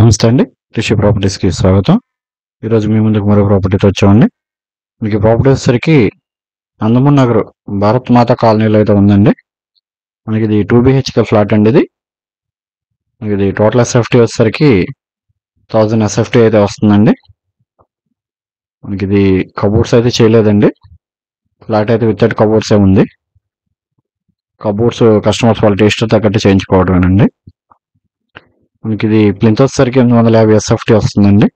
నమస్తే అండి. రిషి ప్రాపర్టీస్‌కి స్వాగతం. ఈరోజు మీ ముందుకు మరో ప్రాపర్టీతో వచ్చామండి. మీకు ఈ ప్రాపర్టీ వచ్చేసరికి నందమూరి నగర్ భారత్ మాత కాలనీలో అయితే ఉందండి. మనకి ఇది 2 BHK ఫ్లాట్ అండి ఇది. మనకి ఇది టోటల్ ఎస్ఎఫ్టీ వచ్చేసరికి 1000 ఎస్ఎఫ్టీ అయితే వస్తుందండి. మనకి ఇది కబోర్డ్స్ అయితే చేయలేదండి. ఫ్లాట్ అయితే వితౌట్ కబోర్డ్సే ఉంది. కబోర్డ్స్ కస్టమర్స్ వాళ్ళ టేస్ట్ తగ్గట్టు చేయించుకోవడమేనండి. మనకి ఇది ప్లింత్ వచ్చేసరికి 850 ఎస్ఎఫ్టీ వస్తుందండి.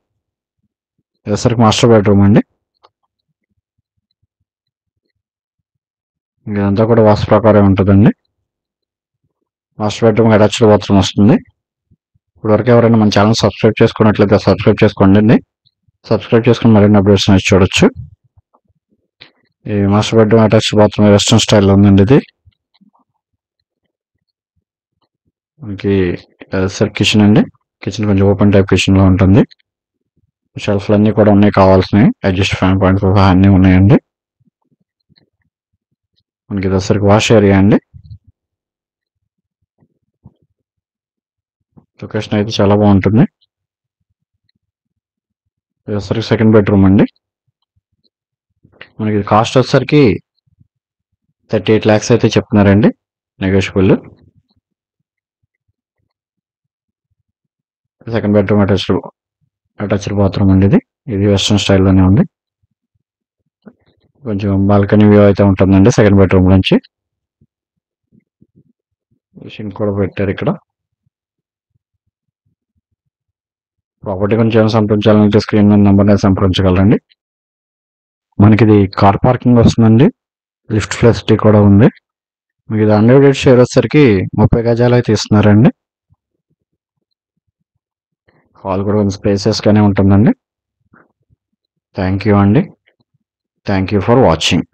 ఇది వచ్చేసరికి మాస్టర్ బెడ్రూమ్ అండి. ఇదంతా కూడా వాస్తు ప్రకారం ఉంటుందండి. మాస్టర్ బెడ్రూమ్ అటాచ్డ్ బాత్రూమ్ వస్తుంది. ఇప్పటివరకు ఎవరైనా మన ఛానల్ సబ్స్క్రైబ్ చేసుకున్నట్లయితే సబ్స్క్రైబ్ చేసుకోండి. సబ్స్క్రైబ్ చేసుకుని మరిన్ని అప్డేట్స్ చూడొచ్చు. ఈ master bedroom attached bathroom western స్టైల్లో ఉందండి ఇది. మనకి సార్ కిచెన్ అండి. కిచెన్ కొంచెం ఓపెన్ టైప్ కిచెన్లో ఉంటుంది. షెల్ఫ్లు అన్నీ కూడా ఉన్నాయి కావాల్సినవి. అడ్జస్ట్ ఫ్యాన్ పాయింట్స్ అన్నీ ఉన్నాయండి. మనకి ఇది వచ్చరికి వాష్ ఏరియా అండి. లొకేషన్ అయితే చాలా బాగుంటుంది. ఇది వచ్చరికి సెకండ్ బెడ్రూమ్ అండి. మనకి కాస్ట్ వచ్చేసరికి 38 lakhs అయితే చెప్తున్నారండి. Negotiable. Second bedroom attached bathroom అండి ఇది. ఇది వెస్టర్న్ స్టైల్లోనే ఉంది. కొంచెం బాల్కనీ వ్యూ అయితే ఉంటుందండి సెకండ్ బెడ్రూమ్ నుంచి. షింక్ కూడా పెట్టారు ఇక్కడ. ప్రాపర్టీ కొంచెం సంప్రదించాలంటే స్క్రీన్ మీద నెంబర్ సంప్రదించగలరండి. మనకి ఇది కార్ పార్కింగ్ వస్తుందండి. లిఫ్ట్ ఫెసిలిటీ కూడా ఉంది. మీకు ఇది 100 షేర్ వచ్చేసరికి 30 గజాలు అయితే ఇస్తున్నారండి. హాల్ కూడా కొంచెం స్పేసెస్గానే ఉంటుందండి. థ్యాంక్ యూ అండి. Thank you for watching.